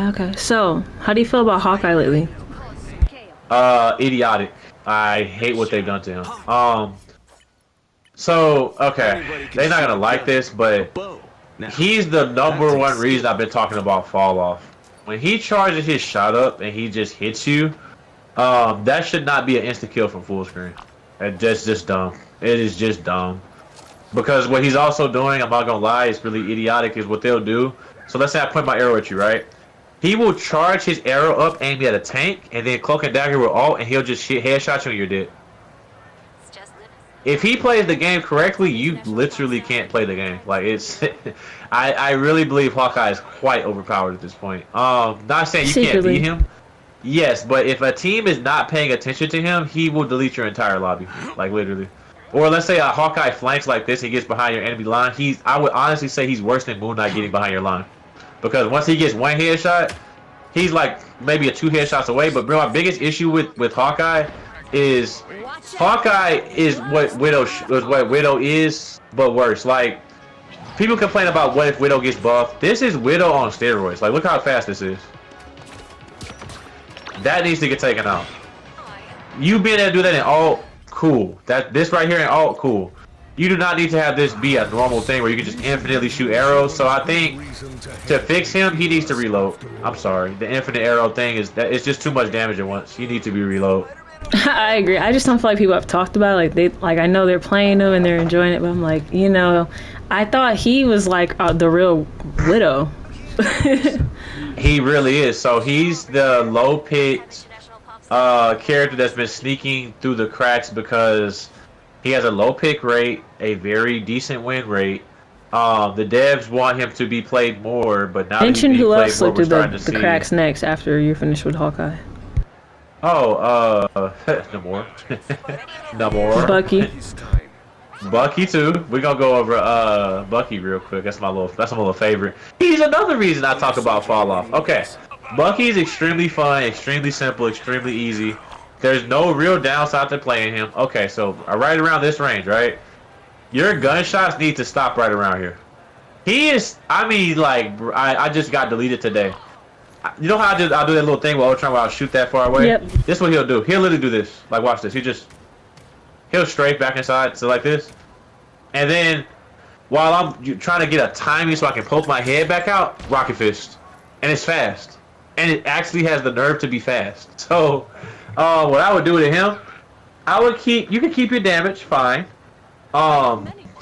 Okay. So, how do you feel about Hawkeye lately? Idiotic. I hate what they've done to him. So okay, they're not gonna like this, but he's the number one reason I've been talking about fall off. When he charges his shot up and he just hits you, that should not be an insta kill from full screen. That's just dumb. It is just dumb. Because what he's also doing, I'm not gonna lie, it's really idiotic, is what they'll do. So let's say I point my arrow at you, right? He will charge his arrow up aiming at a tank, and then cloak and dagger will ult, and he'll just headshot you and you're dead. If he plays the game correctly, you literally can't play the game. Like it's, I really believe Hawkeye is quite overpowered at this point. Not saying you can't beat him. Yes, but if a team is not paying attention to him, he will delete your entire lobby, like literally. Or let's say a Hawkeye flanks like this, he gets behind your enemy line. I would honestly say he's worse than Moon Knight getting behind your line, because once he gets one headshot, he's like maybe a 2 headshots away. But bro, my biggest issue with Hawkeye is what Widow is, but worse. Like people complain about what if Widow gets buffed. This is Widow on steroids. Like look how fast this is. That needs to get taken out. You being able to do that in alt, cool. This right here in alt, cool. You do not need to have this be a normal thing where you can just infinitely shoot arrows. So I think to fix him, he needs to reload. I'm sorry, the infinite arrow thing it's just too much damage at once. You need to be reload. I agree. I just don't feel like people have talked about it. I know they're playing them and they're enjoying it, but I'm like, I thought he was like the real Widow. He really is. So he's the low pitch character that's been sneaking through the cracks because he has a low pick rate, a very decent win rate. The devs want him to be played more, but now mention who else slipped through the cracks next after you're finished with Hawkeye. Oh, Namor. Namor. Bucky. Bucky too. We're gonna go over Bucky real quick. That's my little favorite. He's another reason I talk about fall off. Okay. Bucky is extremely fun, extremely simple, extremely easy. There's no real downside to playing him. Okay, so right around this range, right? Your gunshots need to stop right around here. He is, I mean, like, I just got deleted today. You know how I'll do that little thing where I'll shoot that far away? Yep. This is what he'll do. He'll literally do this. Like, watch this. He'll strafe back inside, so like this. And then, while I'm trying to get a timing so I can poke my head back out, rocket fist. And it's fast. And it actually has the nerve to be fast. So, what I would do to him, you can keep your damage, fine.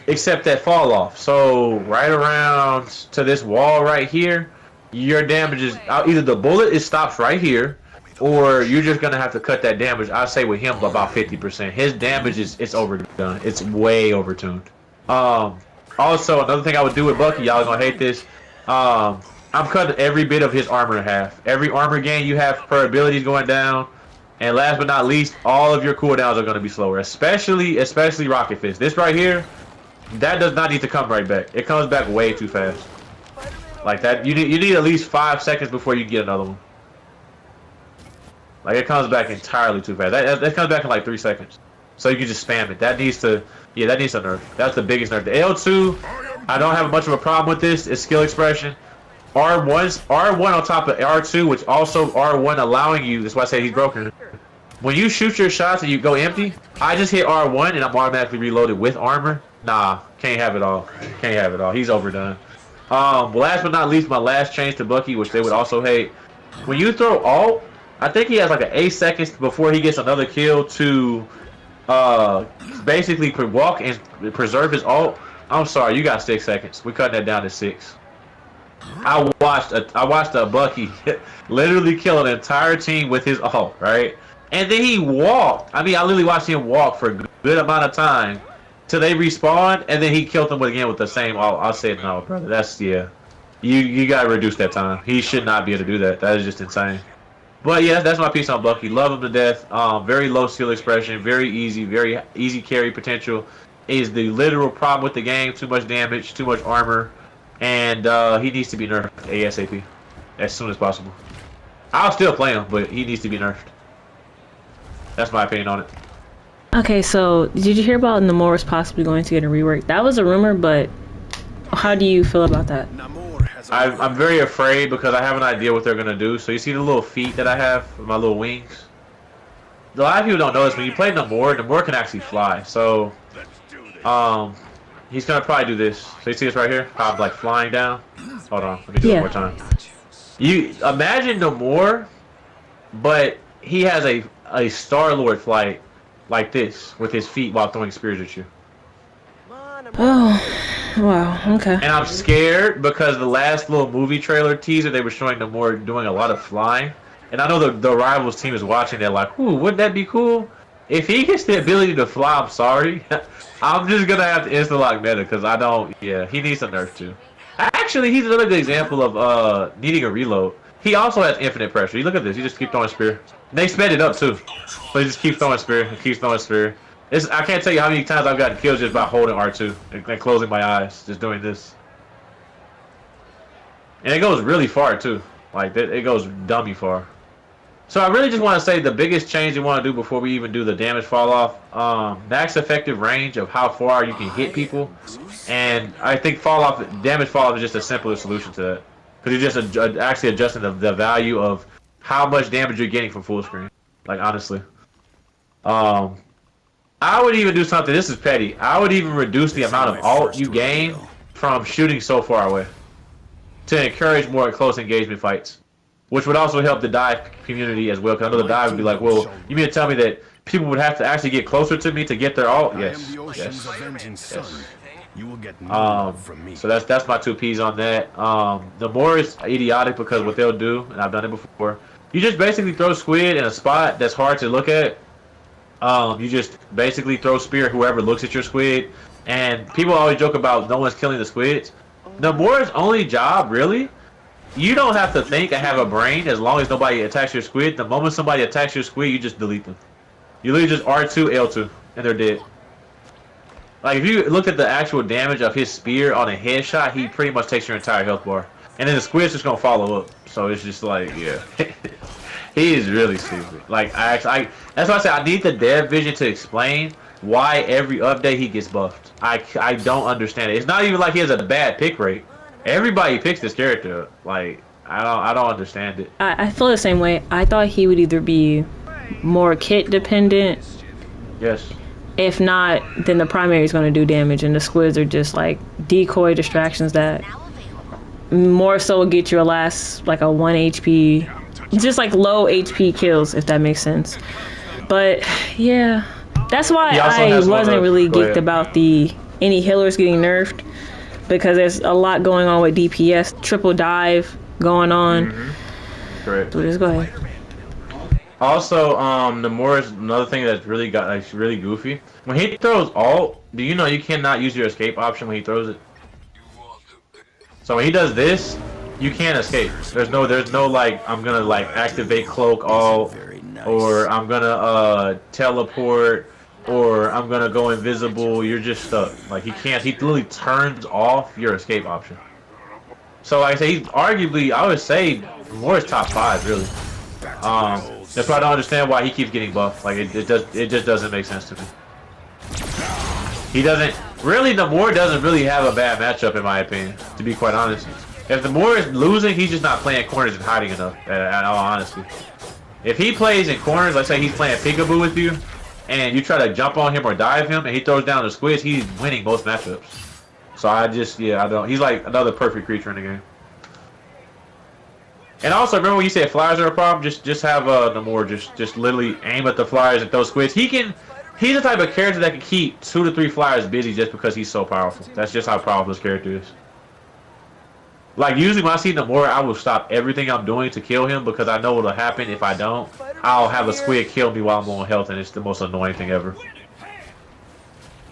Except that fall off. So, right around to this wall right here, your damage is, either the bullet stops right here, or you're just gonna have to cut that damage. I say with him about 50%. His damage it's overdone. It's way overtuned. Also another thing I would do with Bucky, y'all gonna hate this. I'm cutting every bit of his armor in half. Every armor gain you have per ability is going down. And last but not least, all of your cooldowns are gonna be slower, especially Rocket Fist. This right here, that does not need to come right back. It comes back way too fast. Like that, you need at least 5 seconds before you get another one. Like it comes back entirely too fast. That comes back in like 3 seconds. So you can just spam it. That needs to nerf. That's the biggest nerf. The L2, I don't have much of a problem with this. It's skill expression. R1 on top of R2, which also R1 allowing you. That's why I say he's broken. When you shoot your shots and you go empty, I just hit R1 and I'm automatically reloaded with armor. Nah, can't have it all. Can't have it all. He's overdone. Last but not least, my last change to Bucky, which they would also hate. When you throw ult, I think he has like an 8 seconds before he gets another kill to basically walk and preserve his ult. I'm sorry, you got 6 seconds. We're cutting that down to 6. I watched a Bucky literally kill an entire team with his ult, right? And then he walked. I mean, I literally watched him walk for a good amount of time till they respawned, and then he killed them again with the same ult. I said, no, brother, that's, yeah. You gotta reduce that time. He should not be able to do that. That is just insane. But yeah, that's my piece on Bucky. Love him to death. Very low skill expression, very easy carry potential. Is the literal problem with the game. Too much damage, too much armor, and he needs to be nerfed ASAP as soon as possible. I'll still play him, but he needs to be nerfed. That's my opinion on it. Okay, so did you hear about Namor possibly going to get a rework? That was a rumor, but how do you feel about that? I'm very afraid because I have an idea what they're gonna do. So you see the little feet that I have, my little wings. A lot of people don't know this. When you play Namor can actually fly. So, he's gonna probably do this. So you see this right here? I'm like flying down. Hold on, let me do it one more time. You imagine Namor, but he has a Star-Lord flight like this with his feet while throwing spears at you. Oh, wow, okay. And I'm scared because the last little movie trailer teaser, they were showing Namor doing a lot of flying. And I know the Rivals team is watching, they're like, ooh, wouldn't that be cool? If he gets the ability to fly, I'm sorry. I'm just going to have to insta-lock meta because I don't, yeah, he needs a nerf too. Actually, he's another good example of needing a reload. He also has infinite pressure. You look at this, he just keeps throwing spear. They sped it up too. So he just keeps throwing spear, he keeps throwing spear. I can't tell you how many times I've gotten kills just by holding R2 and closing my eyes, just doing this. And it goes really far too. Like, it goes dummy far. So I really just want to say the biggest change you want to do before we even do the damage fall off, max effective range of how far you can hit people. And I think damage fall off is just a simpler solution to that. Because you're just actually adjusting the value of how much damage you're getting from full screen. Like, honestly. I would even do something, this is petty, I would even reduce the amount of ult you gain from shooting so far away. To encourage more close engagement fights. Which would also help the dive community as well, because I know the dive would be like, well, you mean to tell me that people would have to actually get closer to me to get their ult? Yes. Yes. So that's my 2 P's on that. The more is idiotic because what they'll do, and I've done it before, you just basically throw squid in a spot that's hard to look at. You just basically throw spear whoever looks at your squid, and people always joke about no one's killing the squids. Namor's only job, really, you don't have to think and have a brain as long as nobody attacks your squid. The moment somebody attacks your squid, you just delete them. You literally just R2, L2, and they're dead. Like, if you look at the actual damage of his spear on a headshot, he pretty much takes your entire health bar. And then the squid's just gonna follow up. So it's just like, yeah. He is really stupid. Like, that's why I say I need the dev vision to explain why every update he gets buffed. I don't understand it. It's not even like he has a bad pick rate. Everybody picks this character. Like, I don't understand it. I feel the same way. I thought he would either be more kit dependent. Yes. If not, then the primary is going to do damage, and the squids are just like decoy distractions that more so will get you a last, like a 1 HP, just like low HP kills, if that makes sense. But yeah, that's why I wasn't really geeked about any healers getting nerfed, because there's a lot going on with DPS, triple dive going on. Correct. So just go ahead. Also, Namor is another thing that's really really goofy. When he throws ult, do you know you cannot use your escape option when he throws it? So when he does this, you can't escape. There's no like, I'm gonna like activate cloak ult, or I'm gonna teleport, or I'm gonna go invisible. You're just stuck. Like, he can't. He literally turns off your escape option. So like I say, he's arguably, I would say, more is top 5 really. That's why I don't understand why he keeps getting buffed. Like, it just doesn't make sense to me. He doesn't really. Namor doesn't really have a bad matchup in my opinion, to be quite honest. If Namor is losing, he's just not playing corners and hiding enough. In all honesty, if he plays in corners, let's say he's playing peekaboo with you, and you try to jump on him or dive him, and he throws down the squids, he's winning most matchups. So I don't. He's like another perfect creature in the game. And also, remember when you said flyers are a problem? Just have Namor just literally aim at the flyers and throw squids. He's the type of character that can keep 2 to 3 flyers busy just because he's so powerful. That's just how powerful this character is. Like, usually when I see Namor, I will stop everything I'm doing to kill him because I know what'll happen if I don't. I'll have a squid kill me while I'm on health, and it's the most annoying thing ever.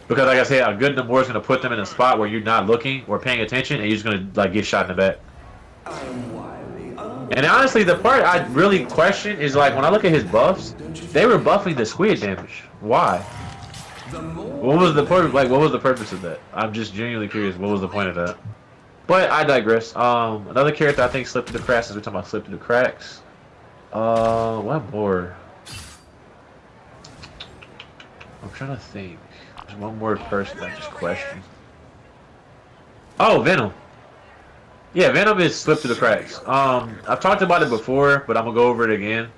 Because like I said, a good Namor is gonna put them in a spot where you're not looking or paying attention, and you're just gonna like get shot in the back. And honestly, the part I really question is, like, when I look at his buffs, they were buffing the squid damage. Why? What was the purpose of that? I'm just genuinely curious. What was the point of that? But I digress. Another character I think slipped through the cracks, since we're talking about slipped through the cracks. What more? I'm trying to think. There's one more person I just questioned. Oh, Venom. Yeah, Venom is slipped through the cracks. I've talked about it before, but I'm gonna go over it again.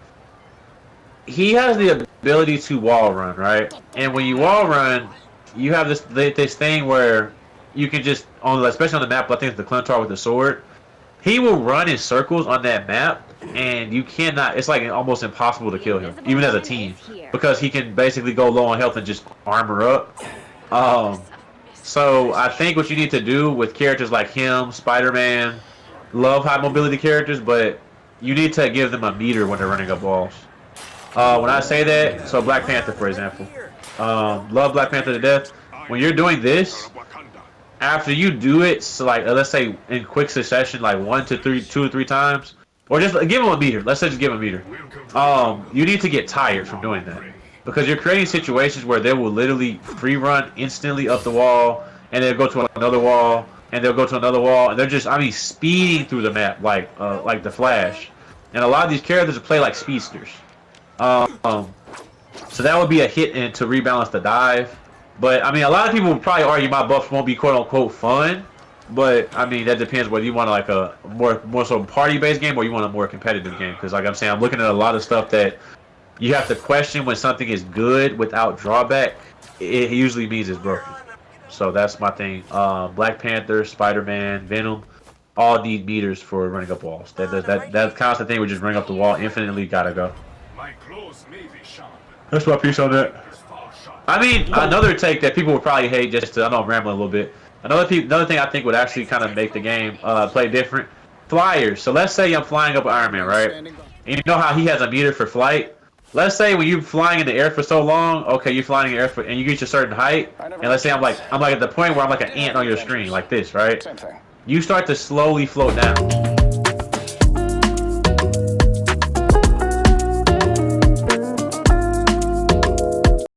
He has the ability to wall run, right? And when you wall run, you have this thing where you can just especially on the map. I think it's the Clintar with the sword. He will run in circles on that map, and you cannot. It's like almost impossible to kill him, even as a team, because he can basically go low on health and just armor up. So I think what you need to do with characters like him, Spider-Man, love high mobility characters, but you need to give them a meter when they're running up walls. When I say that, so Black Panther, for example, love Black Panther to death. When you're doing this, after you do it, so like let's say in quick succession, like 2 or 3 times, or just give them a meter. Let's say just give them a meter. You need to get tired from doing that because you're creating situations where they will literally free run instantly up the wall, and they'll go to another wall, and they'll go to another wall, and they're just, I mean, speeding through the map like the Flash. And a lot of these characters play like speedsters. So that would be a hit in to rebalance the dive. But I mean, a lot of people would probably argue my buffs won't be quote unquote fun. But I mean, that depends whether you want like a more so party based game or you want a more competitive game. Because like I'm saying, I'm looking at a lot of stuff that you have to question when something is good without drawback. It usually means it's broken. So that's my thing. Black Panther, Spider-Man, Venom, all need meters for running up walls. That constant thing would just bring up the wall infinitely. Gotta go. That's my piece on that. I mean, another take that people would probably hate, just to, I know I'm rambling a little bit. Another thing I think would actually kind of make the game play different. Flyers. So let's say I'm flying up Iron Man, right? And you know how he has a meter for flight? Let's say when you're flying in the air for so long, okay, you're flying in the air and you reach a certain height, and let's say I'm like at the point where I'm like an ant on your screen, like this, right? You start to slowly float down.